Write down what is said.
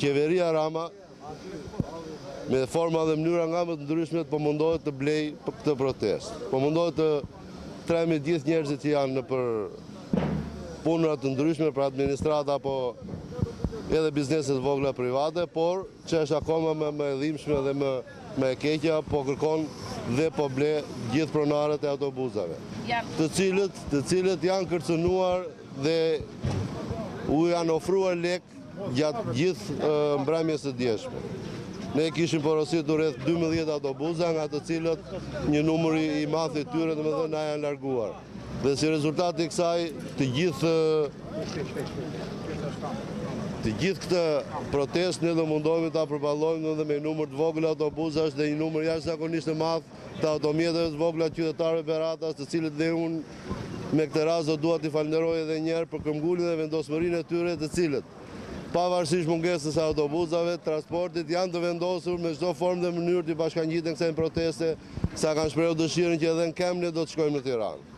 qeveria Rama me forma dhe mënyra nga më të ndryshme po mundohet të blej këtë protest. Po mundohet të tremi gjithë njerëzit që janë në për punërat të ndryshme për administrata apo edhe bizneset vogla private, por që është akoma më e dhimbshme dhe më e keqja, po kërkon dhe po ble gjithë pronarët e autobusave, të cilët janë kërcënuar dhe u janë ofruar lek gjatë gjithë mbrëmjes së dieshme. Ne kishim porositur rreth 12 autobusa, nga të cilët një numër i madh i tyre domethënë na janë larguar. Dhe si rezultat i kësaj, të gjithë këtë protest ne do mundohemi ta përballojmë edhe me numër të vogël autobusash dhe një numër jashtëzakonisht të madh të automjeteve të vogla qytetarëve Beratas, të cilët dhe unë me këtë rast do dua t'i falenderoj edhe një herë për këmbgulin dhe vendosmërinë e tyre, të cilët pavarësisht mungesës së autobusave, transportit janë të vendosur me çdo formë dhe mënyrë të bashkangjiten kësaj proteste, sa kanë shprehur dëshirën që edhe në Kemne do të shkojmë në Tiranë.